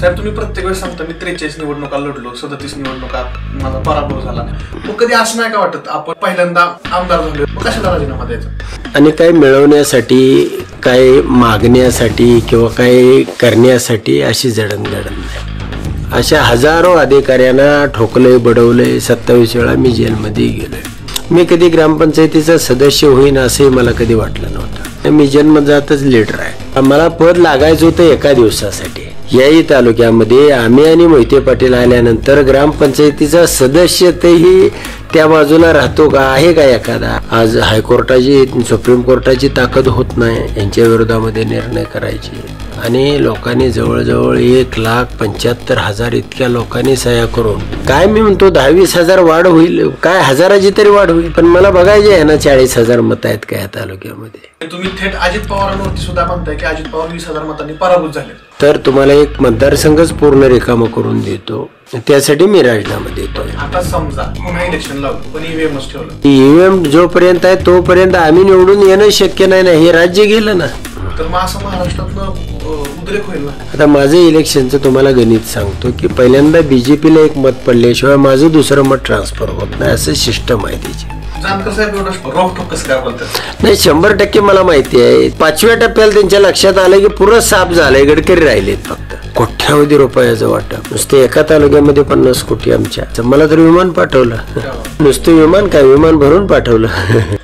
साहेब तुम्ही प्रत्येक वेळेस सांगता मी 43 निवडणुका लढलो, 37 निवडणुका माझा पराभव झाला, मग कधी असं नाही का वाटत आपण पहिल्यांदा आमदार झालो मग कशाला राजीनामा द्यायचा? आणि काही मिळवण्यासाठी, काही मागण्यासाठी किंवा काही करण्यासाठी अशी जडणघडण नाही. अशा हजारो अधिकाऱ्यांना ठोकलंय, बडवलंय. 27 वेळा मी जेलमध्ये गेलोय. मी कधी ग्रामपंचायतीचा सदस्य होईन असंही मला कधी वाटलं नव्हतं. मी जन्मजातच लीडर आहे. मला पद लागायचं होतं एका दिवसासाठी. याही तालुक्यामध्ये आम्ही आणि मोहिते पाटील आल्यानंतर ग्रामपंचायतीचा सदस्यतेही त्या बाजूला राहतो का, आहे का एखादा? आज हायकोर्टाची, सुप्रीम कोर्टाची ताकद होत नाही यांच्या विरोधामध्ये निर्णय करायची. आणि लोकांनी जवळजवळ 1,75,000 इतक्या लोकांनी सह्या करून, काय मी म्हणतो 10-20,000 वाढ होईल, काय हजाराची तरी वाढ होईल, पण मला बघायचे आहे ना 40,000 मतं आहेत का या तालुक्यामध्ये. तुम्ही थेट अजित पवारांवरती सुद्धा म्हणताय की अजित पवार 20,000 मतांनी पराभूत झाले. तर तुम्हाला एक मतदारसंघच पूर्ण रिकामा करून देतो, त्यासाठी मी राजीनामा देतोय. आता समजा पुन्हा इलेक्शन लावलं पण ईव्हीएमच ठेवलं, ईव्हीएम जोपर्यंत आहे तोपर्यंत आम्ही निवडून येणं शक्य नाही ना. हे राज्य गेलं ना, तर मग असं महाराष्ट्रातनं उद्रेक होईल ना. आता माझं इलेक्शनचं तुम्हाला गणित सांगतो की पहिल्यांदा बीजेपीला एक मत पडल्याशिवाय माझं दुसरं मत ट्रान्सफर होत नाही, असं सिस्टम आहे त्याची. जानकर साहेब एवढं रोखठोक कसं काय बोलतात? नाही, 100% मला माहिती आहे. 5व्या टप्प्याला त्यांच्या लक्षात आलं की पुरं साफ झालंय, गडकरी राहिलेत फक्त. कोट्यावधी रुपयाचं वाटप नुसते एका तालुक्यामध्ये 50 कोटी आमच्या. मला तर विमान पाठवलं, नुसतं विमान काय, विमान भरून पाठवलं.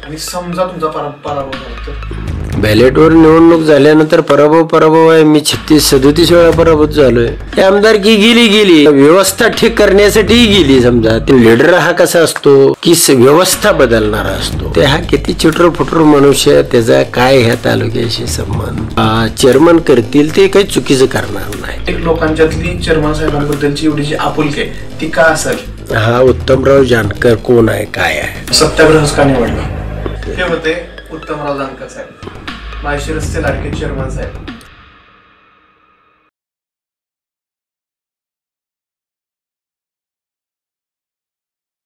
आणि समजा तुमचा पराभव झाला तर बॅलेटवर निवडणूक झाल्यानंतर पराभव आहे. मी 36-37 वेळा पराभूत झालोय. आमदारकी गेली, व्यवस्था ठीक करण्यासाठी गेली. समजा ते लीडर हा कसा असतो की व्यवस्था बदलणारा असतो. ते हा किती चिटरफुटर मनुष्य, त्याचा काय ह्या तालुक्याशी संबंध. चेअरमन करतील ते काही चुकीचं करणार नाही. लोकांच्यातली चेअरमन साहेबांबद्दलची एवढी जी आपुलकी आहे ती का असेल? हा उत्तमराव जानकर कोण आहे, काय आहे, सत्याग्रहच का निवडला? हे होते उत्तमराव जानकर साहेब, माळशिरसचे लाडके चेअरमन साहेब.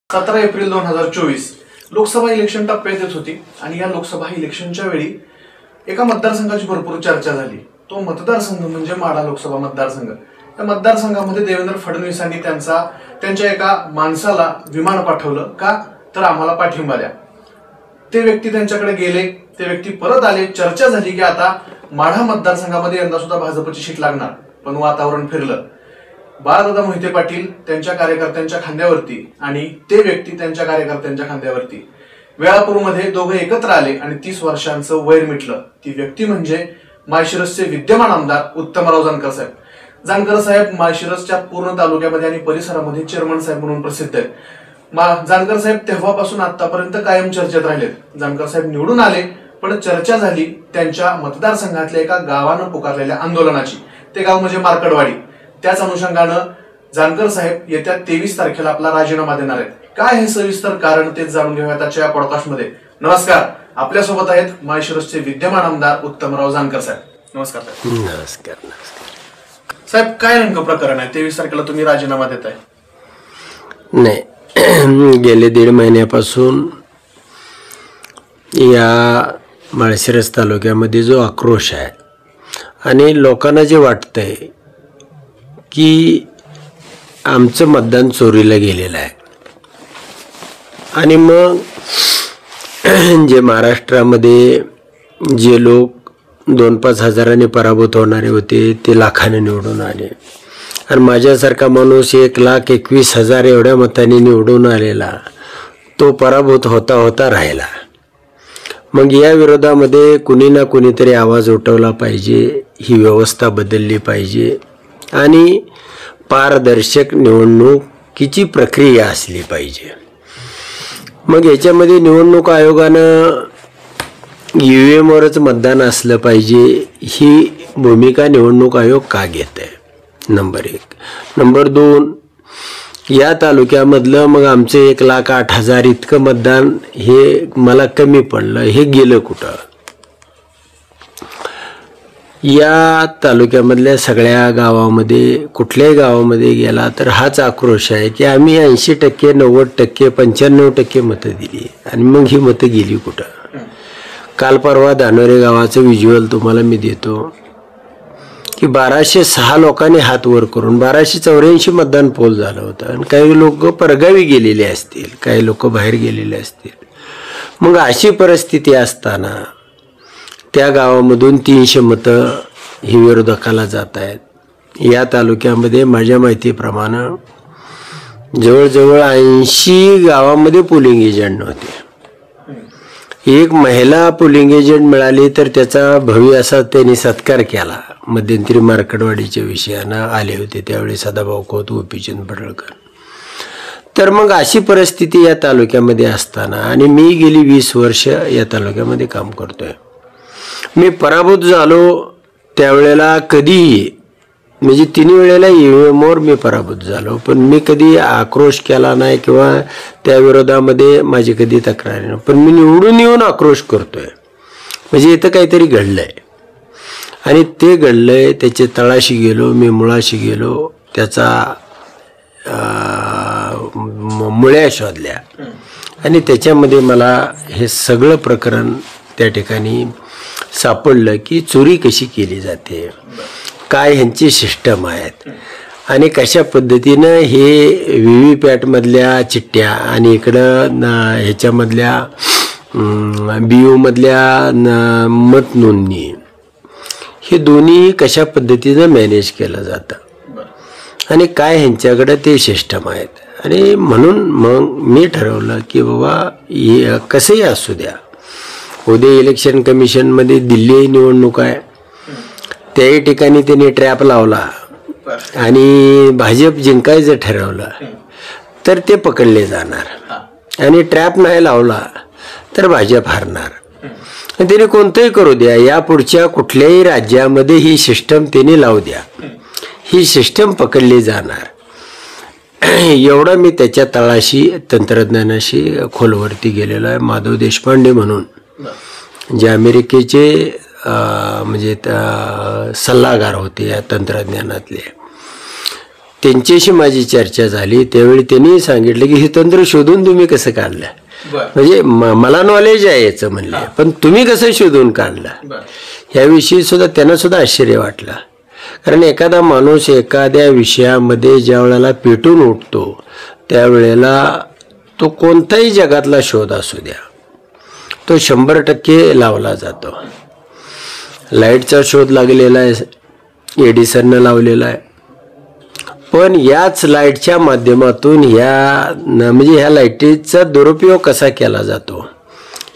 सतरा एप्रिल 2024 लोकसभा इलेक्शन टप्प्यात येत होती आणि या लोकसभा इलेक्शनच्या वेळी एका मतदारसंघाची भरपूर चर्चा झाली. तो मतदारसंघ म्हणजे माढा लोकसभा मतदारसंघ. त्या मतदारसंघामध्ये देवेंद्र फडणवीसांनी त्यांच्या एका माणसाला विमान पाठवलं का, तर आम्हाला पाठिंबा द्या. ते व्यक्ती त्यांच्याकडे गेले, ते व्यक्ती परत आले. चर्चा झाली की आता माढा मतदारसंघामध्ये यंदा सुद्धा भाजपची शीट लागणार. पण वातावरण फिरलं. बाळादादा मोहिते पाटील त्यांच्या कार्यकर्त्यांच्या खांद्यावरती आणि ते व्यक्ती त्यांच्या कार्यकर्त्यांच्या खांद्यावरती. वेळापूरमध्ये दोघे एकत्र आले आणि 30 वर्षांचं वैर मिटलं. ती व्यक्ती म्हणजे माळशिरसचे विद्यमान आमदार उत्तमराव जानकर साहेब. जानकर साहेब माळशिरसच्या पूर्ण तालुक्यामध्ये आणि परिसरामध्ये चेअरमन साहेब म्हणून प्रसिद्ध आहेत. जानकर साहेब तेव्हापासून आतापर्यंत कायम चर्चेत राहिलेत. जानकर साहेब निवडून आले पण चर्चा झाली त्यांच्या मतदारसंघातल्या एका गावानं पुकारलेल्या आंदोलनाची. ते गाव म्हणजे मार्कडवाडी. त्याच अनुषंगानं जानकर साहेब येत्या 23 तारखेला आपला राजीनामा देणार आहेत. काय हे सविस्तर कारण तेच जाणून घेऊया आजच्या या पॉडकास्टमध्ये. नमस्कार, आपल्यासोबत आहेत माळशिरसचे विद्यमान आमदार उत्तमराव जानकर साहेब. नमस्कार साहेब. नमस्कार. साहेब काय नेमकं प्रकरण आहे? 23 तारखेला तुम्ही राजीनामा देताय. नाही, गेले 1.5 महिन्यापासून या माळशिरस तालुक्यामध्ये जो आक्रोश आहे आणि लोकांना जे वाटतंय की आमचं मतदान चोरीला गेलेलं आहे. आणि मग जे महाराष्ट्रामध्ये जे लोक 2-5 हजारांनी पराभूत होणारे होते ते लाखाने निवडून आले आणि माझ्यासारखा माणूस 1,21,000 एवढ्या मतांनी निवडून आलेला तो पराभूत होता राहिला. मग या विरोधामध्ये कुणी ना कुणीतरी आवाज उठवला पाहिजे. ही व्यवस्था बदलली पाहिजे आणि पारदर्शक निवडणुकीची प्रक्रिया असली पाहिजे. मग याच्यामध्ये निवडणूक आयोगानं ईव्हीएमवरच मतदान असलं पाहिजे ही भूमिका निवडणूक आयोग का घेत आहे? नंबर 1. नंबर 2, या तालुक्यामधलं मग आमचं 1,08,000 इतकं मतदान हे मला कमी पडलं, हे गेलं कुठं? या तालुक्यामधल्या सगळ्या गावामध्ये कुठल्याही गावामध्ये गेला तर हाच आक्रोश आहे की आम्ही 80%, 90%, 95% मतं दिली आणि मग ही मतं गेली कुठं? काल परवा धानोरे गावाचं व्हिज्युअल तुम्हाला मी देतो. की 1206 लोकांनी हात वर करून 1284 मतदान पोल झालं होतं आणि काही लोक परगावी गेलेले असतील, काही लोक बाहेर गेलेले असतील. मग अशी परिस्थिती असताना त्या गावामधून 300 मतं ही विरोधकाला जात आहेत. या तालुक्यामध्ये माझ्या माहितीप्रमाणे जवळजवळ 80 गावामध्ये पोलिंग एजंट नव्हते. एक महिला पोलिंग एजंट मिळाली तर त्याचा भव्य असा त्यांनी सत्कार केला. मध्यंतरी मार्कडवाडीच्या विषयानं आले होते त्यावेळी सदाभाऊ खोत, गोपीचंद पडळकर. तर मग अशी परिस्थिती या तालुक्यामध्ये असताना आणि मी गेली 20 वर्ष या तालुक्यामध्ये काम करतोय. मी पराभूत झालो त्यावेळेला कधीही, म्हणजे 3 वेळेला ईव्हीएमवर मी पराभूत झालो, पण मी कधी आक्रोश केला नाही किंवा त्या विरोधामध्ये माझी कधी तक्रार नाही. पण मी निवडून येऊन आक्रोश करतोय म्हणजे इथं काहीतरी घडलंय आणि ते घडलंय. त्याचे तळाशी गेलो, मी मुळाशी गेलो, त्याचा मुळ्या शोधल्या आणि त्याच्यामध्ये मला हे सगळं प्रकरण त्या ठिकाणी सापडलं की चोरी कशी केली जाते, काय ह्यांची सिस्टम आहेत आणि कशा पद्धतीनं हे व्हीव्हीपॅटमधल्या चिठ्ठ्या आणि इकडं ह्याच्यामधल्या BO मधल्या मत नोंदणी हे दोन्ही कशा पद्धतीनं मॅनेज केलं जातं आणि काय ह्यांच्याकडं ते सिस्टम आहेत. आणि म्हणून मग मी ठरवलं की बाबा कसंही असू द्या, उद्या इलेक्शन कमिशनमध्ये दिल्ली निवडणूक आहे, त्याही ठिकाणी त्यांनी ट्रॅप लावला आणि भाजप जिंकायचं ठरवलं तर ते पकडले जाणार आणि ट्रॅप नाही लावला तर भाजप हारणार. त्यांनी कोणतंही करू द्या, या पुढच्या कुठल्याही राज्यामध्ये ही सिस्टम त्यांनी लावू द्या, ही सिस्टम पकडली जाणार. एवढा मी त्याच्या तळाशी तंत्रज्ञानाशी खोलवरती गेलेलो आहे. माधव देशपांडे म्हणून जे अमेरिकेचे म्हणजे सल्लागार होते या तंत्रज्ञानातले, त्यांच्याशी माझी चर्चा झाली. त्यावेळी त्यांनी सांगितलं की हे तंत्र शोधून तुम्ही कसं काढलं, म्हणजे मला नॉलेज आहे याचं म्हणले, पण तुम्ही कसं शोधून काढलं ह्याविषयी सुद्धा त्यांना सुद्धा आश्चर्य वाटलं. कारण एखादा माणूस एखाद्या विषयामध्ये ज्या वेळेला पेटून उठतो त्यावेळेला तो कोणताही जगातला शोध असू द्या तो 100% लावला जातो. लाईटचा शोध लागलेला आहे, एडिसननं लावलेला आहे, पण याच लाईटच्या माध्यमातून म्हणजे ह्या लाईटीचा दुरुपयोग कसा केला जातो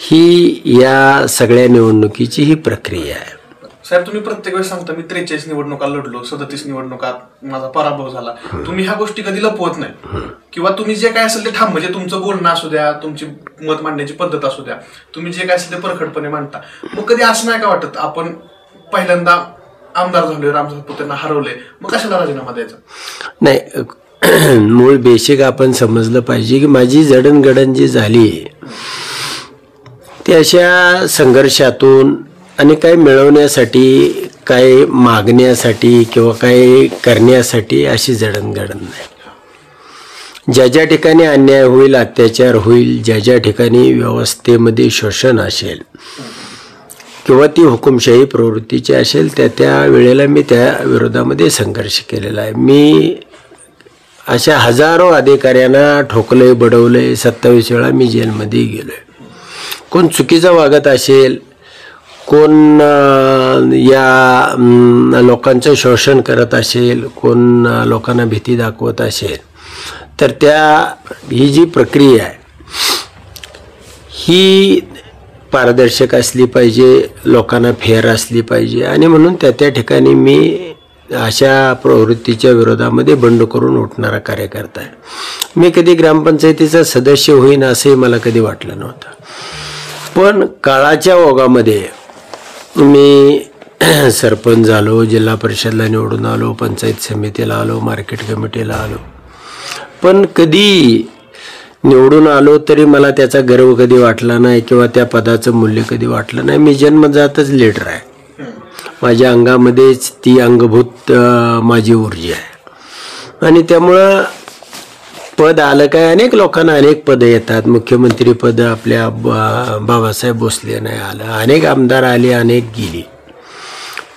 ही या सगळ्या निवडणुकीची ही प्रक्रिया आहे. साहेब, तुम्ही प्रत्येक वेळेस सांगता मी 43 निवडणुका लढलो, 37 निवडणुकात माझा पराभव झाला. तुम्ही ह्या गोष्टी कधी लपवत नाही किंवा तुम्ही जे काय असेल ते ठाम, म्हणजे तुमचं बोलणं असू द्या, तुमची मत मांडण्याची पद्धत असू द्या, तुम्ही जे काय असेल ते परखडपणे मांडता. मग कधी असं नाही का वाटत आपण पहिल्यांदा आमदार झालोय, रामसाहेब हरवले, मग कशाला राजीनामा द्यायचा? नाही, मूळ बेसिक आपण समजलं पाहिजे की माझी जडणघडण जी झाली ती अशा संघर्षातून आणि काही मिळवण्यासाठी, काही मागण्यासाठी किंवा काही करण्यासाठी अशी जडणघडण नाही. ज्या ज्या ठिकाणी अन्याय होईल, अत्याचार होईल, ज्या ज्या ठिकाणी व्यवस्थेमध्ये शोषण असेल किंवा ती हुकुमशाही प्रवृत्तीची असेल त्या वेळेला मी त्या विरोधामध्ये संघर्ष केलेला आहे. मी अशा हजारो अधिकाऱ्यांना ठोकलंय, बडवलंय, 27 वेळा मी जेलमध्ये गेलोय. कोण चुकीचं वागत असेल, कोण या लोकांचं शोषण करत असेल, कोण लोकांना भीती दाखवत असेल, तर ही जी प्रक्रिया आहे ही पारदर्शक असली पाहिजे, लोकांना फेअर असली पाहिजे. आणि म्हणून त्या ठिकाणी मी अशा प्रवृत्तीच्या विरोधामध्ये बंड करून उठणारा कार्यकर्ता आहे. मी कधी ग्रामपंचायतीचा सदस्य होईन असंही मला कधी वाटलं नव्हतं, पण काळाच्या ओघामध्ये मी सरपंच झालो, जिल्हा परिषदला निवडून आलो, पंचायत समितीला आलो, मार्केट कमिटीला आलो, पण कधी निवडून आलो तरी मला त्याचा गर्व कधी वाटला नाही किंवा त्या पदाचं मूल्य कधी वाटलं नाही. मी जन्मजातच लीडर आहे, माझ्या अंगामध्येच ती अंगभूत माझी ऊर्जा आहे. आणि त्यामुळं पद आलं काय, अनेक लोकांना अनेक पदं येतात. मुख्यमंत्री पद आपल्या बाबासाहेब भोसले नाही आलं, अनेक आमदार आले, अनेक गेली,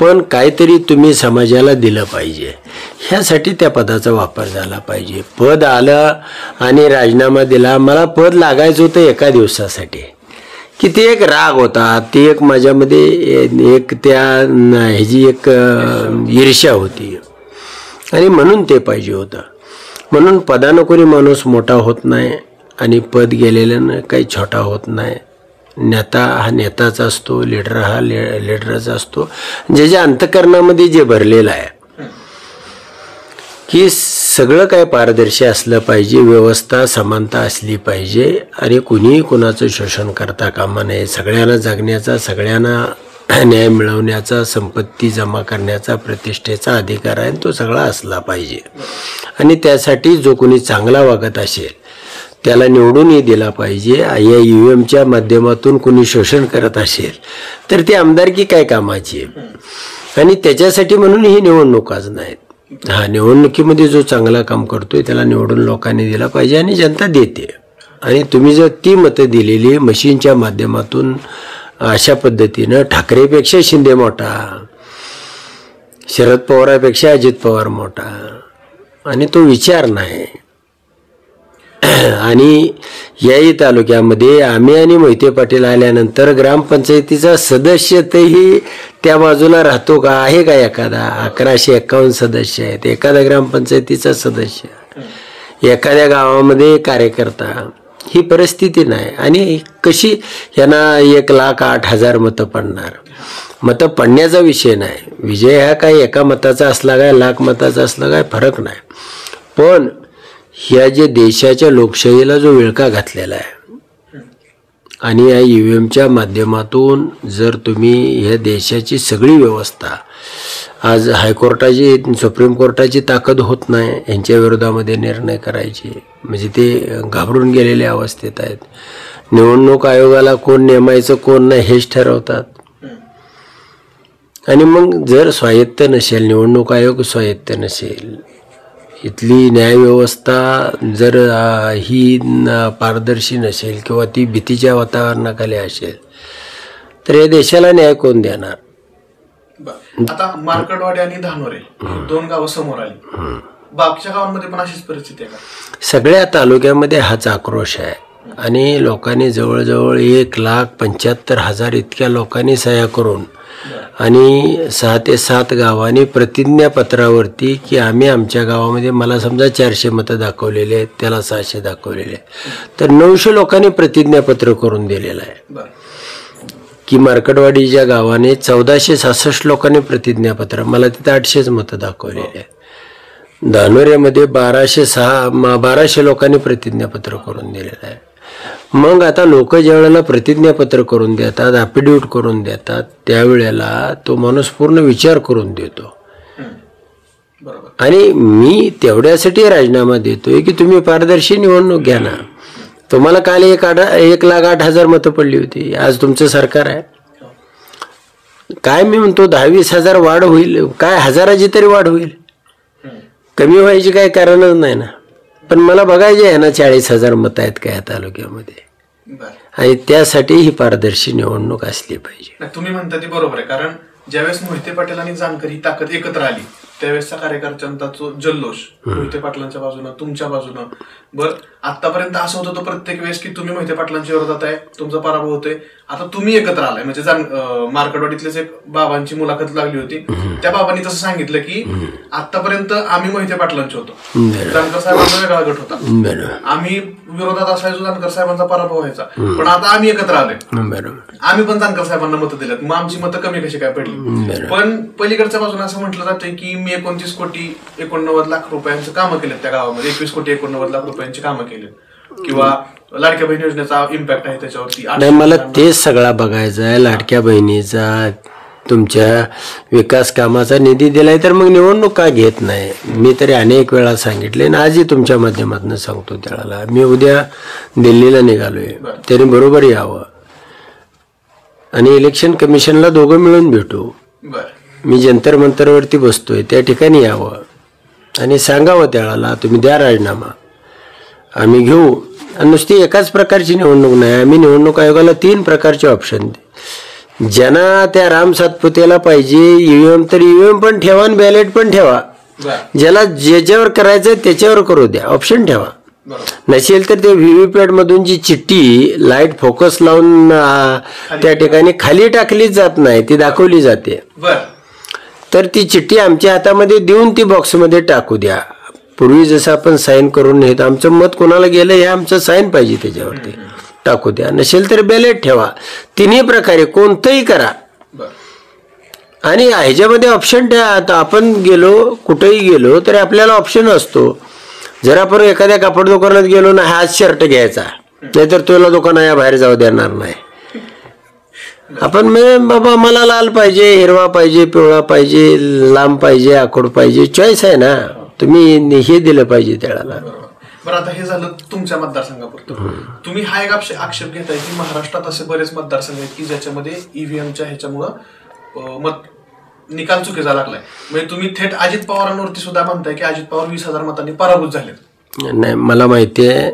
पण काहीतरी तुम्ही समाजाला दिलं पाहिजे, ह्यासाठी त्या पदाचा वापर झाला पाहिजे. पद आलं आणि राजीनामा दिला, मला पद लागायचं होतं एका दिवसासाठी, की ते एक राग होता, ती एक माझ्यामध्ये एक त्या ह्याची एक ईर्ष्या होती आणि म्हणून ते पाहिजे होतं. म्हणून पदानं कोणी माणूस मोठा होत नाही आणि पद गेलेल्यानं काही छोटा होत नाही. नेता हा नेताचा असतो, लीडर हा लीडरचा असतो. ज्याच्या अंतःकरणामध्ये जे भरलेलं आहे की सगळं काय पारदर्शी असलं पाहिजे, व्यवस्था समानता असली पाहिजे आणि कुणीही कुणाचं शोषण करता कामा नये. सगळ्यांना जगण्याचा, सगळ्यांना न्याय मिळवण्याचा, संपत्ती जमा करण्याचा, प्रतिष्ठेचा अधिकार आहे, तो सगळा असला पाहिजे. आणि त्यासाठी जो कोणी चांगला वागत असेल त्याला निवडूनही दिला पाहिजे. या EVMच्या माध्यमातून कोणी शोषण करत असेल तर ती आमदारकी काय कामाची आहे. आणि त्याच्यासाठी म्हणून ही निवडणुकाच नाहीत. हा, निवडणुकीमध्ये जो चांगला काम करतोय त्याला निवडून लोकांनी दिला पाहिजे आणि जनता देते. आणि तुम्ही जर ती मतं दिलेली मशीनच्या माध्यमातून अशा पद्धतीनं ठाकरेपेक्षा शिंदे मोठा, शरद पवारापेक्षा अजित पवार मोठा, आणि तो विचार नाही. आणि याही तालुक्यामध्ये आम्ही आणि मोहिते पाटील आल्यानंतर ग्रामपंचायतीचा सदस्यतही त्या बाजूला राहतो का? आहे का एखादा? 1151 सदस्य आहेत, एखाद्या ग्रामपंचायतीचा सदस्य, एखाद्या गावामध्ये कार्यकर्ता, ही परिस्थिती नाही. आणि कशी यांना 1,08,000 मतं पडणार? मतं पडण्याचा विषय नाही, विजय हा काय एका मताचा असला काय लाख मताचा असला काय फरक नाही. पण ह्या जे देशाच्या लोकशाहीला जो विळखा घातलेला आहे आणि या EVMच्या माध्यमातून जर तुम्ही ह्या देशाची सगळी व्यवस्था, आज हायकोर्टाची, सुप्रीम कोर्टाची ताकद होत नाही यांच्या विरोधामध्ये निर्णय करायची, म्हणजे ते घाबरून गेलेल्या अवस्थेत आहेत. निवडणूक आयोगाला कोण नेमायचं कोण नाही हेच ठरवतात. आणि मग जर स्वायत्त नसेल, निवडणूक आयोग स्वायत्त नसेल, इथली न्यायव्यवस्था जर ही पारदर्शी नसेल किंवा ती भीतीच्या वातावरणाखाली असेल तर या देशाला न्याय कोण देणार? आता मार्कडवाडी आणि धानोरे 2 गावं समोर आली, बाकीच्या गावांमध्ये पण अशीच परिस्थिती आहे का? सगळ्या तालुक्यामध्ये हाच आक्रोश आहे. आणि लोकांनी जवळजवळ 1,75,000 इतक्या लोकांनी सह्या करून आणि 6 ते 7 गावांनी प्रतिज्ञापत्रावरती की आम्ही आमच्या गावामध्ये, मला समजा 400 मतं दाखवलेले आहेत, त्याला 600 दाखवलेले आहेत, तर 900 लोकांनी प्रतिज्ञापत्र करून दिलेलं आहे. की मार्कडवाडीच्या गावाने 1466 लोकांनी प्रतिज्ञापत्र, मला तिथे 800 मतं दाखवलेले आहेत. धानोऱ्यामध्ये 1200 लोकांनी प्रतिज्ञापत्र करून दिलेलं आहे. मग आता लोक ज्या वेळेला प्रतिज्ञापत्र करून देतात, ॲफिडेव्हिट करून देतात, त्यावेळेला तो माणूस पूर्ण विचार करून देतो. आणि मी तेवढ्यासाठी राजीनामा देतोय की तुम्ही पारदर्शी निवडणूक घ्या ना. तुम्हाला काल 1,08,000 मतं पडली होती, आज तुमचं सरकार आहे. काय मी म्हणतो 10-20,000 वाढ होईल, काय हजाराची तरी वाढ होईल, कमी व्हायची काही कारणच नाही ना. पण मला बघायचे आहे ना 40,000 मतं आहेत का या तालुक्यामध्ये, आणि त्यासाठी ही पारदर्शी निवडणूक असली पाहिजे. तुम्ही म्हणता ते बरोबर आहे, कारण ज्यावेळेस मोहिते पाटील आणि जानकर ही ताकद एकत्र आली त्यावेळेसचा कार्यकर्त्यांचा जल्लोष मोहिते पाटलांच्या बाजूनं, तुमच्या बाजूनं. बरं, आतापर्यंत असं होतं तो प्रत्येक वेळेस की तुम्ही मोहिते पाटलांच्या विरोधात आहे, तुमचा पराभव होतोय. आता तुम्ही एकत्र आलाय, म्हणजे मार्कडवाडीतलेच एक बाबांची मुलाखत लागली होती, त्या बाबांनी तसं सांगितलं की आतापर्यंत आम्ही मोहिते पाटलांचे होतो, जानकर साहेबांचा वेगळा गट होता, आम्ही विरोधात असायचो, जानकर साहेबांचा पराभव व्हायचा, पण आता आम्ही एकत्र आलोय, आम्ही पण जानकर साहेबांना मतं दिलेत, मग आमची मतं कमी कशी काय पडली. पण पलीकडच्या बाजूने असं म्हटलं जातंय की मी 29,89,00,000 रुपयांचं कामं केलेत त्या गावामध्ये, 21,89,00,000 रुपयांची कामं केलेत, किंवा लाडक्या बहीण योजनेचा इम्पॅक्ट आहे त्याच्यावरती. नाही, मला तेच सगळा बघायचा आहे. लाडक्या बहिणीचा, तुमच्या विकास कामाचा निधी दिलाय, तर मग निवडणूक का घेत नाही? मी तरी अनेक वेळा सांगितले आणि आजही तुमच्या माध्यमातून सांगतो. त्याला मी उद्या दिल्लीला निघालोय, त्यांनी बरोबर यावं आणि इलेक्शन कमिशनला दोघं मिळून भेटू. मी जंतर मंतरवरती बसतोय त्या ठिकाणी यावं आणि सांगावं त्याला तुम्ही द्या राजीनामा, आम्ही घेऊ. आणि नुसती एकाच प्रकारची निवडणूक नाही, आम्ही निवडणूक आयोगाला 3 प्रकारचे ऑप्शन ज्यांना त्या राम सातपुतेला पाहिजे ईव्हीएम तर ईव्हीएम पण ठेवा आणि बॅलेट पण ठेवा. ज्याला ज्याच्यावर करायचं त्याच्यावर करू द्या, ऑप्शन ठेवा. नसेल तर ते व्हीव्हीपॅट मधून जी चिठ्ठी लाईट फोकस लावून त्या ठिकाणी खाली टाकली जात नाही, ती दाखवली जाते. तर ती चिठ्ठी आमच्या हातामध्ये देऊन ती बॉक्समध्ये टाकू द्या. पूर्वी जसं आपण साईन करून नेत, आमचं मत कोणाला गेलं हे आमचं साईन पाहिजे त्याच्यावरती टाकू द्या. नसेल तर बॅलेट ठेवा. तिन्ही प्रकारे कोणतंही करा. आणि ह्याच्यामध्ये ऑप्शन ठेवा. आता आपण गेलो कुठेही गेलो तरी आपल्याला ऑप्शन असतो. जर आपण एखाद्या कापड दुकानात गेलो ना, हाच शर्ट घ्यायचा, नाहीतर तुला दुकाना बाहेर जाऊ देणार नाही. आपण बाबा मला लाल पाहिजे, हिरवा पाहिजे, पिवळा पाहिजे, लांब पाहिजे, आखूड पाहिजे, चॉईस आहे ना. तुम्ही हे दिलं पाहिजे त्याला. बरं, आता हे झालं तुमच्या मतदारसंघापुरतं. तुम्ही हा एक आक्षेप घेताय की महाराष्ट्रात असे बरेच मतदारसंघ आहेत की ज्याच्यामध्ये ईव्हीएमच्या ह्याच्यामुळं मत निकाल चुकीचा लागलाय. म्हणजे तुम्ही थेट अजित पवारांवरती सुद्धा म्हणताय की अजित पवार 20,000 मतांनी पराभूत झाले. नाही, मला माहिती आहे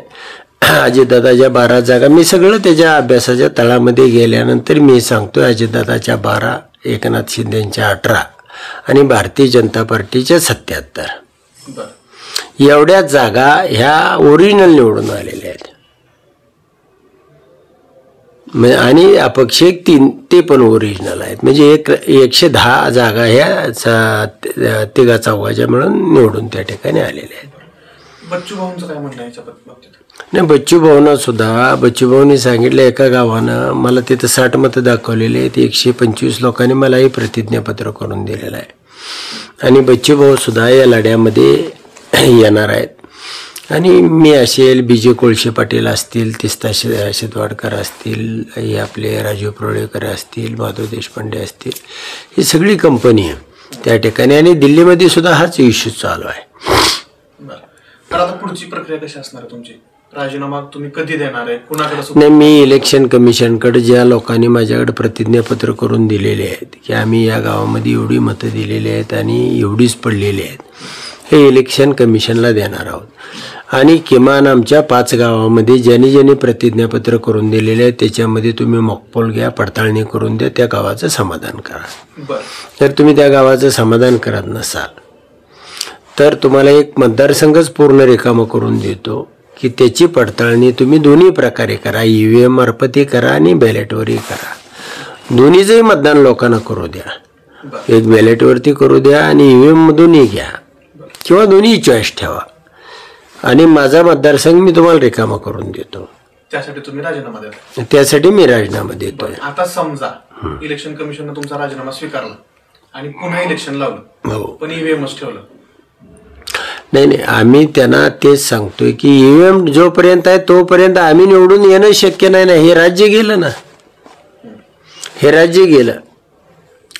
अजितदादाच्या 12 जागा, मी सगळं त्याच्या अभ्यासाच्या तळामध्ये गेल्यानंतर मी सांगतोय अजितदादाच्या 12, एकनाथ शिंदेच्या 18 आणि भारतीय जनता पार्टीच्या 77. एवढ्या जागा ह्या ओरिजिनल निवडून आलेल्या आहेत. आणि अपक्ष 3 ते पण ओरिजिनल आहेत. म्हणजे 110 जागा ह्या तिघा चौघाच्या मिळून निवडून त्या ठिकाणी आलेल्या आहेत. बच्चू भाऊंचं काय म्हणणं याच्या बाबतीत? नाही, बच्चू भाऊंना सुद्धा बच्चू भाऊंनी सांगितलं एका गावानं मला तिथं 60 मतं दाखवलेले आहेत. 125 लोकांनी मलाही प्रतिज्ञापत्र करून दिलेलं आहे. आणि बच्चू भाऊ सुद्धा या लढ्यामध्ये येणार आहेत. आणि मी असेल, BJ कोळशे पाटील असतील, तिस्ता शेतवाडकर असतील, हे आपले राजीव प्रवळेकर असतील, माधव देशपांडे असतील, ही सगळी कंपनी आहे त्या ठिकाणी. आणि दिल्लीमध्ये सुद्धा हाच इश्यू चालू आहे. तर आता पुढची प्रक्रिया कशी असणार आहे तुमची? राजीनामा तुम्ही कधी देणार आहे, कुणाकडे? नाही, मी इलेक्शन कमिशनकडे ज्या लोकांनी माझ्याकडे प्रतिज्ञापत्र करून दिलेले आहेत की आम्ही या गावामध्ये एवढी मतं दिलेली आहेत आणि एवढीच पडलेली आहेत, हे इलेक्शन कमिशनला देणार आहोत. आणि किमान आमच्या 5 गावामध्ये ज्यांनी ज्यांनी प्रतिज्ञापत्र करून दिलेले आहे त्याच्यामध्ये तुम्ही मॉकपोल घ्या, पडताळणी करून द्या, त्या गावाचं समाधान करा. जर तुम्ही त्या गावाचं समाधान करत नसाल तर तुम्हाला एक मतदारसंघच पूर्ण रिकामा करून देतो की त्याची पडताळणी तुम्ही दोन्ही प्रकारे करा. ईव्हीएम मार्फतही करा आणि बॅलेटवरही करा. दोन्हीचंही मतदान लोकांना करू द्या. एक बॅलेटवरती करू द्या आणि ईव्हीएम मधूनही घ्या किंवा दोन्ही चॉईस ठेवा. आणि माझा मतदारसंघ मी तुम्हाला रिकामा करून देतो. त्यासाठी तुम्ही राजीनामा देता? त्यासाठी मी राजीनामा देतोय. आता समजा इलेक्शन कमिशनने तुमचा राजीनामा स्वीकारला आणि पुन्हा इलेक्शन लावलं, पण ईव्हीएमच ठेवलं. नाही, आम्ही त्यांना तेच सांगतोय की ईव्हीएम जोपर्यंत आहे तोपर्यंत आम्ही निवडून येणं शक्य नाही ना. हे राज्य गेलं ना, हे राज्य गेलं.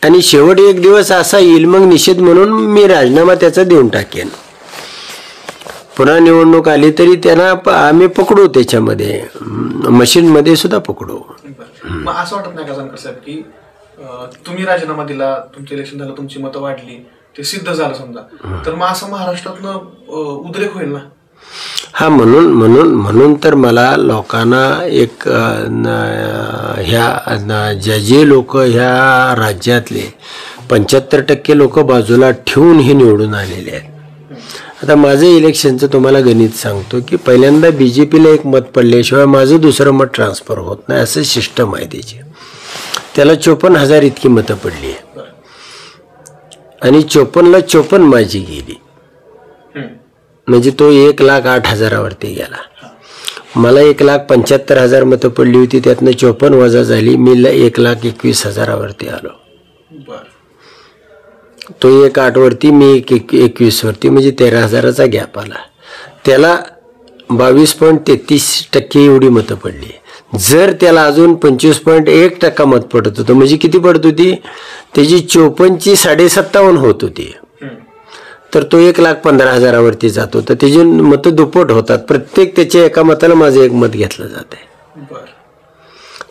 आणि शेवट एक दिवस असा येईल मग निषेध म्हणून मी राजीनामा त्याचा देऊन टाकेन. पुन्हा निवडणूक आली तरी त्यांना आम्ही पकडू, त्याच्यामध्ये मशीनमध्ये सुद्धा पकडू. मग असं वाटत नाही का जानकर साहेब की तुम्ही राजीनामा दिला, तुमचं इलेक्शन झालं, तुमची मतं वाढली, ते सिद्ध झालं समजा, तर मग असं महाराष्ट्रातनं उद्रेक होईल ना? हा, म्हणून तर मला लोकांना एक ह्या जे लोक ह्या राज्यातले 75% लोक बाजूला ठेवून हे निवडून आलेले आहेत. आता माझं इलेक्शनचं तुम्हाला गणित सांगतो की पहिल्यांदा BJPला एक मत पडल्याशिवाय माझं दुसरं मत ट्रान्सफर होत नाही, असं सिस्टम आहे त्याची. त्याला 54,000 इतकी मतं पडली आहे आणि 54ला 54 माझी गेली. म्हणजे तो 1,08,000 गेला. मला 1,75,000 मतं पडली होती, त्यातनं 54 वजा झाली, मी 1,21,000 आलो. तो 1,08 मी 1,21 म्हणजे 13,000चा गॅप आला. त्याला 22.33% एवढी मतं पडली. जर त्याला अजून 25.1% मत पडत होतं, म्हणजे किती पडत होती, त्याची 54ची 57.5 होत होती, तर तो 1,15,000 जात होता. त्याची मतं दुप्पट होतात. प्रत्येक त्याच्या एका मताला माझं एक मत घेतलं जात आहे.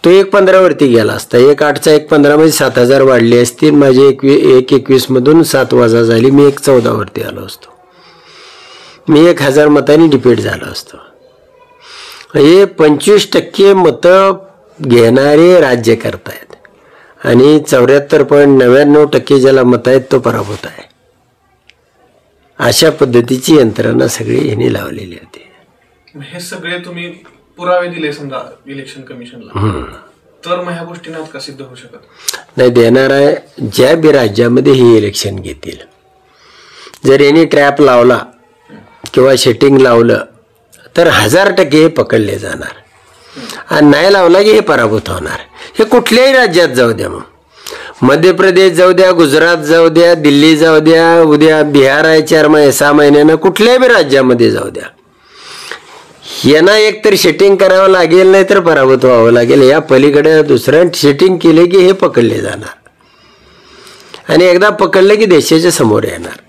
तो 1,15 गेला असता. 1,8चा 1,15 म्हणजे 7,000 वाढले असतील. माझे 1,21 मधून 7 वजा झाली, मी 1,14 आलो असतो. मी 1,000 मतांनी डिपेट झालो असतो. हे 25% मतं घेणारे राज्य करतायत आणि 74.99% ज्याला मत आहेत तो पराभूत आहे. अशा पद्धतीची यंत्रणा सगळी यांनी लावलेली होती. हे सगळे तुम्ही पुरावे दिले समजा इलेक्शन कमिशनला, तर मग ह्या गोष्टी नाहीत का सिद्ध होऊ शकत? नाही, देणार आहे. ज्या बी राज्यामध्ये हे इलेक्शन घेतील, जर यांनी ट्रॅप लावला किंवा शेटिंग लावलं तर 1000% हे पकडले जाणार, आणि नाही लावला की हे पराभूत होणार. हे कुठल्याही राज्यात जाऊ द्या, मग मध्य प्रदेश जाऊ द्या, गुजरात जाऊ द्या, दिल्ली जाऊ द्या, उद्या बिहार आहे 6 महिन्यानं, कुठल्याही बी राज्यामध्ये जाऊ द्या, यांना एकतर सेटिंग करावं लागेल, नाही तर पराभूत व्हावं लागेल. या पलीकडे दुसऱ्या सेटिंग केले की हे पकडले जाणार, आणि एकदा पकडले की देशाच्या समोर येणार.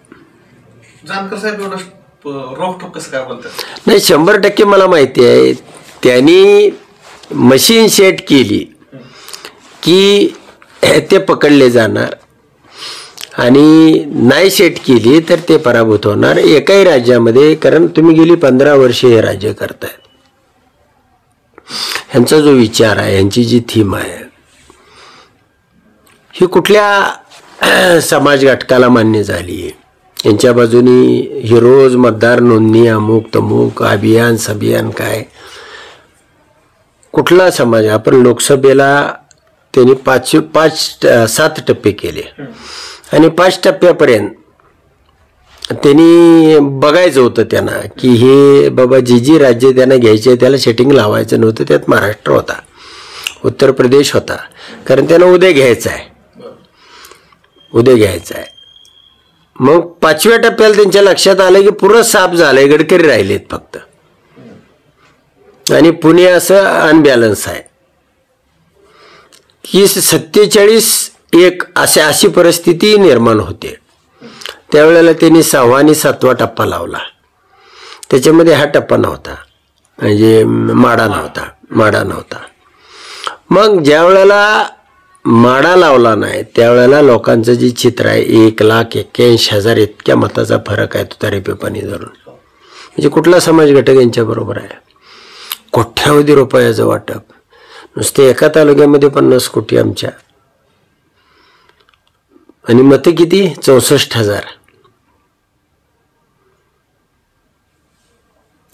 जानकर साहेब एवढं रोखठोक कसं काय बोलतात? नाही, 100% मला माहिती आहे. त्यांनी मशीन सेट केली की ते पकडले जाणार, आणि नाही सेट केली तर ते पराभूत होणार एकाही राज्यामध्ये. कारण तुम्ही गेली 15 वर्षे हे राज्य करताय. ह्यांचा जो विचार आहे, ह्यांची जी थीम आहे, ही कुठल्या समाज घटकाला मान्य झाली आहे? यांच्या बाजूनी ही रोज मतदार नोंदणी, अमुक तमुक, अभियान सभियान, काय कुठला समाज? आपण लोकसभेला त्यांनी 7 टप्पे केले, आणि 5 टप्प्यापर्यंत त्यांनी बघायचं होतं त्यांना की हे बाबा जी राज्य त्यांना घ्यायचे त्याला सेटिंग लावायचं नव्हतं. त्यात महाराष्ट्र होता, उत्तर प्रदेश होता, कारण त्यांना उद्या घ्यायचं आहे. मग 5व्या टप्प्याला त्यांच्या लक्षात आलं की पुरं साफ झालंय, गडकरी राहिलेत फक्त, आणि पुणे असं अनबॅलन्स आहे की 47-1 अशी परिस्थिती निर्माण होते. त्यावेळेला त्यांनी 6वा आणि 7वा टप्पा लावला. त्याच्यामध्ये हा टप्पा नव्हता, म्हणजे माडा नव्हता. मग ज्या वेळेला माडा लावला नाही त्यावेळेला लोकांचं जे चित्र आहे, 1,81,000 इतक्या मताचा फरक आहे तुतारी पेपानी धरून. म्हणजे कुठला समाज घटक यांच्या बरोबर आहे? कोट्यावधी रुपयाचं वाटप, नुसते एका तालुक्यामध्ये 50 कोटी आमच्या, आणि मतं किती? 64,000.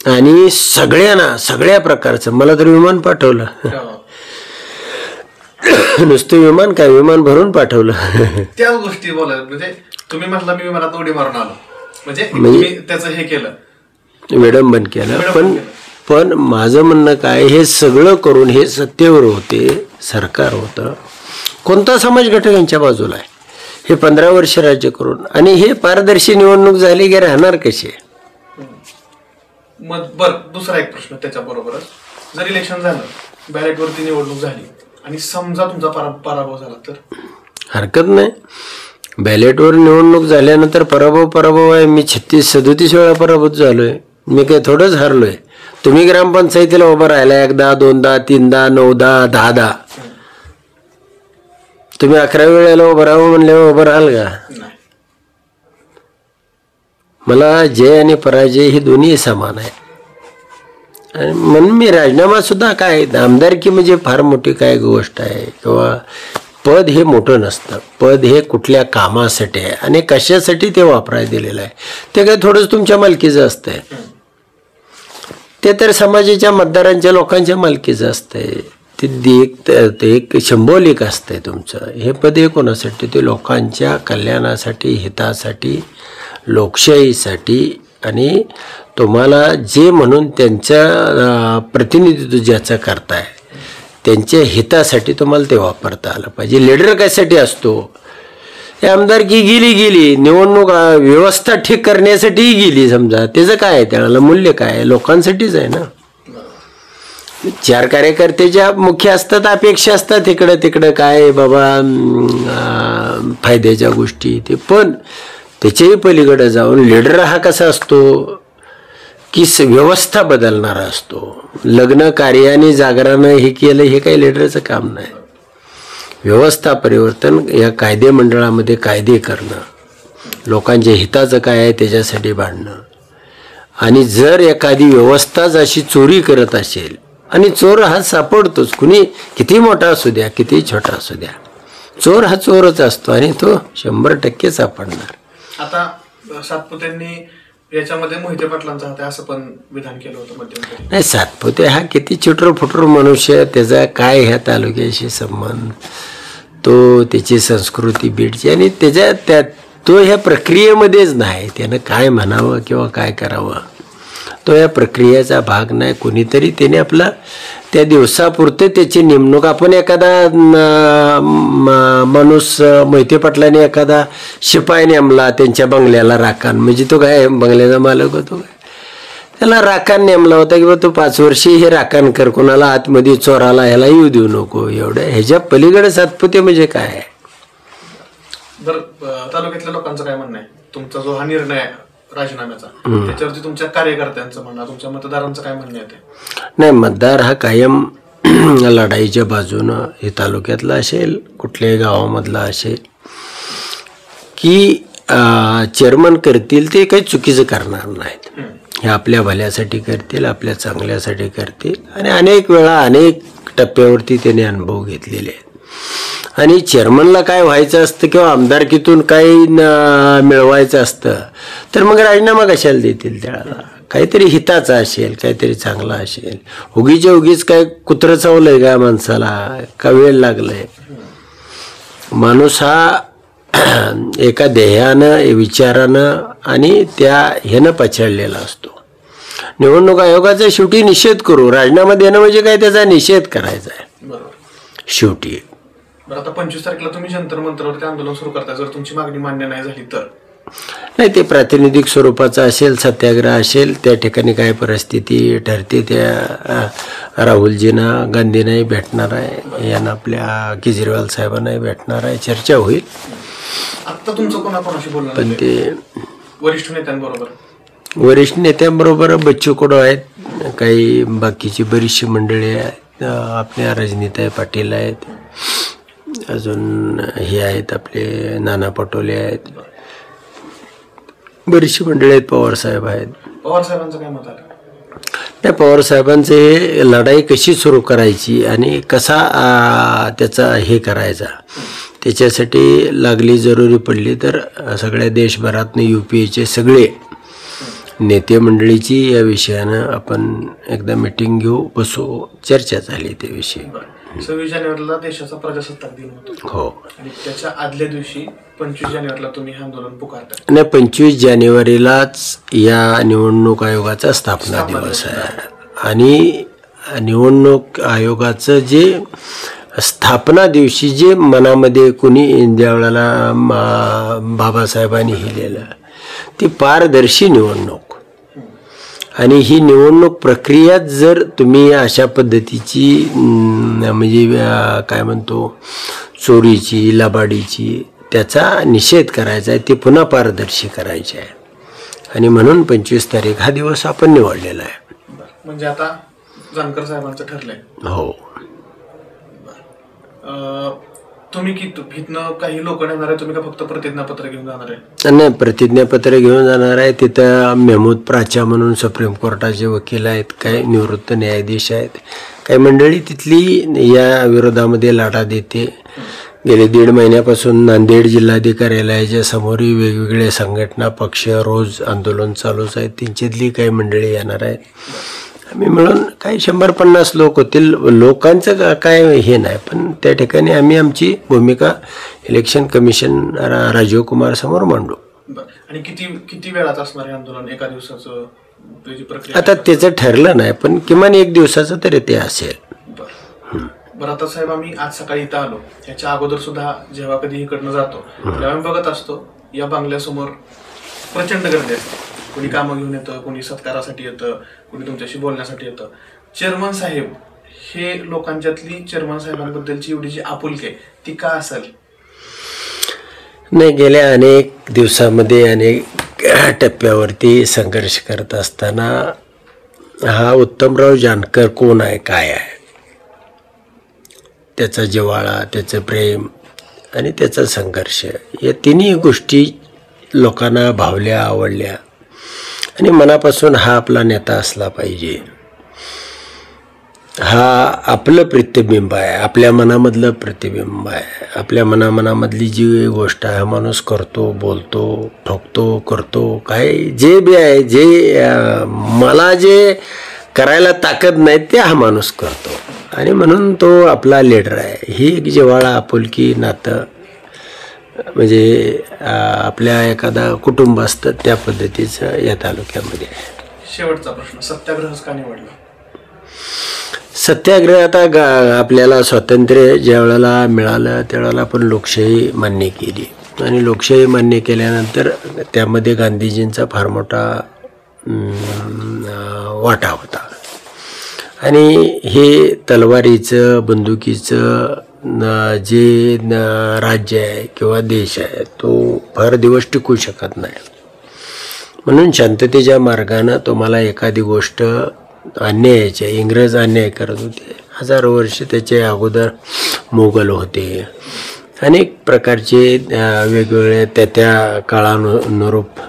आणि सगळ्यांना सगळ्या प्रकारचं. मला तर विमान पाठवलं, नुसतं विमान काय, विमान भरून पाठवलं. त्याच गोष्टी बोलायला म्हणजे तुम्ही म्हटलं मी विमानात उडी मारून आलो, म्हणजे त्याचं हे केलं, विडंबन केलं. पण माझं म्हणणं काय, हे सगळं करून हे सत्तेवर होते, सरकार होतं, कोणता समाज घटक यांच्या बाजूला आहे? हे 15 वर्ष राज्य करून, आणि हे पारदर्शी निवडणूक झाली की राहणार कसे? मग बरं, दुसरा एक प्रश्न त्याच्याबरोबरच, जर इलेक्शन झालं, बॅलेटवरती निवडणूक झाली, आणि समजा तुमचा पराभव झाला तर? हरकत नाही. बॅलेटवर निवडणूक झाल्यानंतर पराभव आहे. मी 36-37 वेळा पराभूत झालोय. मी काय थोडंच हारलोय. तुम्ही ग्रामपंचायतीला उभं राहिला 1दा 2दा 3दा 9दा 10दा. तुम्ही 11 वेळेला उभं राहावं म्हणल्यावर उभं राहाल का? मला जय आणि पराजय ही दोन्ही समान आहे. म्हणून मी राजीनामा सुद्धा, काय आमदारकी म्हणजे फार मोठी काय गोष्ट आहे, किंवा पद हे मोठं नसतं. पद हे कुठल्या कामासाठी आहे आणि कशासाठी ते वापरायला दिलेलं आहे, ते काय थोडंच तुमच्या मालकीचं असतंय. ते तर समाजाच्या मतदारांच्या लोकांच्या मालकीचं असतंय. ते एक सिंबॉलिक असतंय तुमचं. हे पद हे कोणासाठी? ते लोकांच्या कल्याणासाठी, हितासाठी, लोकशाहीसाठी, आणि तुम्हाला जे म्हणून त्यांचं प्रतिनिधित्व ज्याचं करताय त्यांच्या हितासाठी तुम्हाला ते वापरता आलं पाहिजे. लीडर कशासाठी असतो? हे आमदारकी गेली, निवडणूक व्यवस्था ठीक करण्यासाठीही गेली समजा, त्याचं काय आहे? त्याला मूल्य काय आहे? लोकांसाठीच आहे ना. 4 कार्यकर्त्याच्या मुख्य असतात, अपेक्षा असतात इकडं तिकडं, काय बाबा फायद्याच्या गोष्टी ते, पण त्याच्याही पलीकडे जाऊन लीडर हा कसा असतो की व्यवस्था बदलणारा असतो. लग्न कार्याने जागरानं हे केलं, हे काही लीडरचं काम नाही. व्यवस्था परिवर्तन, या कायदे मंडळामध्ये कायदे करणं, लोकांच्या हिताचं काय आहे त्याच्यासाठी भांडणं. आणि जर एखादी व्यवस्थाच अशी चोरी करत असेल, आणि चोर हा सापडतोच, कुणी किती मोठा असू द्या किती छोटा असू द्या, चोर हा चोरच असतो आणि तो 100% सापडणार. आता सातपुतेंनी याच्यामध्ये मोहिते पाटलांचा हात आहे असं पण विधान केलं होतं मध्यंतरी. नाही, सातपुते हा किती चिटूर मनुष्य, त्याचा काय ह्या तालुक्याशी संबंध, तो त्याची संस्कृती बीडची आणि तो ह्या प्रक्रियेमध्येच नाही. त्यानं काय म्हणावं किंवा काय करावं तो या प्रक्रियेचा भाग नाही. कोणीतरी त्याने आपला त्या दिवसापुरते त्याची नेमणूक, आपण एखादा माणूस मोहिते पाटलाने एखादा शिपाई नेमला त्यांच्या बंगल्याला राखण, म्हणजे तो काय बंगल्याचा मालक होतो काय, त्याला राखण नेमला होता की बा तू 5 वर्षी हे राखण कर, कोणाला आतमध्ये चोराला ह्याला येऊ देऊ नको. एवढं ह्याच्या पलीकडे सातपुते म्हणजे काय आहे. बरं, तालुक्यातल्या लोकांचं काय म्हणणं आहे तुमचा जो हा निर्णय आहे राजीनाम्याचा, त्याच्यावरती तुमच्या कार्यकर्त्यांचं म्हणणं, तुमच्या मतदारांचं काय म्हणणं आहे? नाही, मतदार हा कायम लढाईच्या बाजूनं हे तालुक्यातला असेल, कुठल्याही गावामधला असेल, की चेअरमन करतील ते काही चुकीचं करणार नाहीत. हे आपल्या भल्यासाठी करतील, आपल्या चांगल्यासाठी करतील. आणि अनेक वेळा अनेक टप्प्यावरती त्याने अनुभव घेतलेले आहेत. आणि चेअरमनला काय व्हायचं असतं किंवा आमदारकीतून काही मिळवायचं असतं तर मग राजीनामा कशाला देतील त्याला. काहीतरी हिताचा असेल, काहीतरी चांगला असेल. उगीच्या उगीच काय कुत्रं चावलंय का माणसाला, का वेळ लागलाय. माणूस हा एका ध्येयानं, विचारानं आणि त्या ह्यानं पछाडलेला असतो. निवडणूक आयोगाचा शेवटी निषेध करू, राजीनामा देणं म्हणजे काय, त्याचा निषेध करायचा आहे शेवटी. बरं, आता 25 तारखेला तुम्ही जंतर मंतरवरती आंदोलन सुरू करता, जर तुमची मागणी मान्य नाही झाली तर? नाही, ते प्रातिनिधिक स्वरूपाचं असेल, सत्याग्रह असेल, त्या ठिकाणी काय परिस्थिती ठरते त्या राहुलजींना, गांधींनाही भेटणार आहे, यांना आपल्या केजरीवाल साहेबांनाही भेटणार आहे, चर्चा होईल. आता तुमचं कोणाकोणाशी बोलणं? पण ते वरिष्ठ नेत्यांबरोबर, वरिष्ठ नेत्यांबरोबर बच्चू कडू आहेत, काही बाकीची बरीचशी मंडळी आहेत, आपल्या रजनीताई पाटील आहेत, अजून हे आहेत आपले नाना पटोले आहेत, बरीचशी मंडळी आहेत, पवारसाहेब आहेत. पवारसाहेबांचं काय मत आहे? त्या पवारसाहेबांचे लढाई कशी सुरू करायची आणि कसा त्याचा हे करायचा, त्याच्यासाठी लागली जरुरी पडली तर सगळ्या देशभरातनं UPAचे सगळे नेते मंडळीची या विषयानं आपण एकदा मीटिंग घेऊ, बसू, चर्चा झाली त्याविषयी. 26 जानेवारीला देशाचा प्रजासत्ताक दिन होतो. हो, आणि त्याच्या आदल्या दिवशी 25 जानेवारीला तुम्ही हे आंदोलन पुकारता. नाही, 25 जानेवारीलाच या निवडणूक आयोगाचा स्थापना दिवस आहे. आणि निवडणूक आयोगाचं जे स्थापना दिवशी जे मनामध्ये कुणी ज्यावेळेला बाबासाहेबांनी लिहिलेलं, ती पारदर्शी निवडणूक. आणि ही निवडणूक प्रक्रिया जर तुम्ही अशा पद्धतीची म्हणजे काय म्हणतो चोरीची, लबाडीची, त्याचा निषेध करायचा आहे, ती पुन्हा पारदर्शी करायची आहे. आणि म्हणून 25 तारीख हा दिवस आपण निवडलेला आहे. म्हणजे आता जानकर साहेबांचं ठरलंय? हो. तुम्ही इथनं काही लोक येणार आहे, तुम्ही का फक्त प्रतिज्ञापत्र घेऊन जाणार आहे? नाही, प्रतिज्ञापत्र घेऊन जाणार आहे. तिथं मेहमूद प्राचा म्हणून सुप्रीम कोर्टाचे वकील आहेत, काही निवृत्त न्यायाधीश आहेत, काही मंडळी तिथली या विरोधामध्ये लढा देते. गेले 1.5 महिन्यापासून नांदेड जिल्हाधिकार्यालयाच्या समोरही वेगवेगळे संघटना, पक्ष रोज आंदोलन चालूच आहेत. त्यांच्यातली काही मंडळी येणार आहेत. आम्ही मिळून काही 150 लोक होतील. लोकांचं काय हे नाही, पण त्या ठिकाणी आम्ही आमची भूमिका इलेक्शन कमिशन राजीव कुमार समोर मांडू. आणि किती वेळात असणार हे आंदोलन? एका दिवसाचं प्रक्रिया? आता त्याचं ठरलं नाही, पण किमान 1 दिवसाचं तरी ते असेल. बरं, आता साहेब आम्ही आज सकाळी इथं आलो, याच्या अगोदर सुद्धा जेव्हा कधी इकडनं जातो तेव्हा आम्ही बघत असतो या बंगल्यासमोर प्रचंड गर्दी असते. कोणी कामं घेऊन येतं, कोणी सत्कारासाठी येतं, कोणी तुमच्याशी बोलण्यासाठी येतं. चेअरमन साहेब हे लोकांच्यातली चेअरमन साहेबांबद्दलची एवढी जी आपुलकी आहे ती का असेल? नाही, गेल्या अनेक दिवसामध्ये अनेक टप्प्यावरती संघर्ष करत असताना हा उत्तमराव जानकर कोण आहे, काय आहे, त्याचा जिव्हाळा, त्याचं प्रेम आणि त्याचा संघर्ष, या तिन्ही गोष्टी लोकांना भावल्या, आवडल्या. आणि मनापासून हा आपला नेता असला पाहिजे. हा आपलं प्रतिबिंब आहे, आपल्या मनामधलं प्रतिबिंब आहे. आपल्या मनामधली जी गोष्ट आहे माणूस करतो, बोलतो, ठोकतो, करतो, काय जे बी आहे, जे मला जे करायला ताकद नाही ते हा माणूस करतो आणि म्हणून तो आपला लीडर आहे. ही एक जिव्हाळा, आपुलकी, नातं म्हणजे आपल्या एखादा कुटुंब असतं त्या पद्धतीचं या तालुक्यामध्ये आहे. शेवटचा प्रश्न, सत्याग्रहच का निवडला? सत्याग्रह आता आपल्याला स्वातंत्र्य ज्या वेळेला मिळालं त्यावेळेला आपण लोकशाही मान्य केली आणि लोकशाही मान्य केल्यानंतर त्यामध्ये गांधीजींचा फार मोठा वाटा होता आणि हे तलवारीचं, बंदुकीचं जे राज्य आहे किंवा देश आहे तो फार दिवस टिकू शकत नाही. म्हणून शांततेच्या मार्गानं तुम्हाला एखादी गोष्ट अन्यायाचे, इंग्रज अन्याय करत होते, हजारो वर्ष त्याचे अगोदर मोगल होते, अनेक प्रकारचे वेगवेगळे त्या काळानुरूप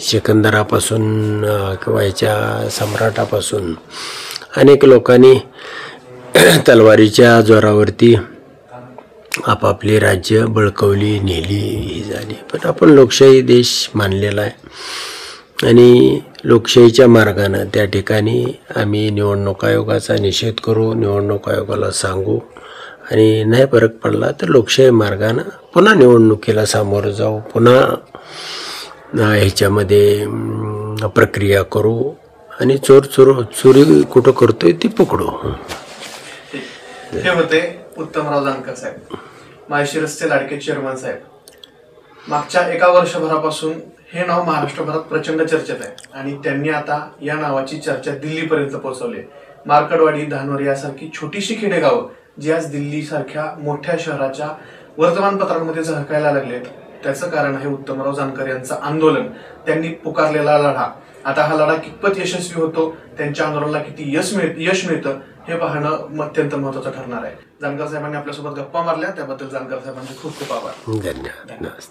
सिकंदरापासून किंवा याच्या सम्राटापासून अनेक लोकांनी तलवारीच्या जोरावरती आपापली राज्य बळकवली, नेली, ही झाली. पण आपण लोकशाही देश मानलेला आहे आणि लोकशाहीच्या मार्गानं त्या ठिकाणी आम्ही निवडणूक आयोगाचा निषेध करू, निवडणूक आयोगाला सांगू आणि नाही फरक पडला तर लोकशाही मार्गानं पुन्हा निवडणुकीला सामोरं जाऊ, पुन्हा ह्याच्यामध्ये प्रक्रिया करू आणि चोरी कुठं करतोय ती पकडू. हे होते उत्तमराव जानकर साहेब, माळशिरसचे लाडके चेअरमन साहेब. मागच्या एका वर्षभरापासून हे नाव महाराष्ट्रभरात प्रचंड चर्चेत आहे आणि त्यांनी आता या नावाची चर्चा दिल्लीपर्यंत पोहोचवली. मार्कडवाडी, धानोरी यासारखी छोटीशी खेडेगावं जी आज दिल्ली सारख्या मोठ्या शहराच्या वर्तमानपत्रांमध्ये झळकायला लागलेत, त्याचं कारण आहे उत्तमराव जानकर यांचं आंदोलन, त्यांनी पुकारलेला लढा. आता हा लढा कितपत यशस्वी होतो, त्यांच्या आंदोलनाला किती यश मिळतं हे पाहणं अत्यंत महत्वाचं ठरणार आहे. जानकर साहेबांनी आपल्यासोबत गप्पा मारल्या त्याबद्दल जानकर साहेबांचे खूप खूप आभार. धन्यवाद.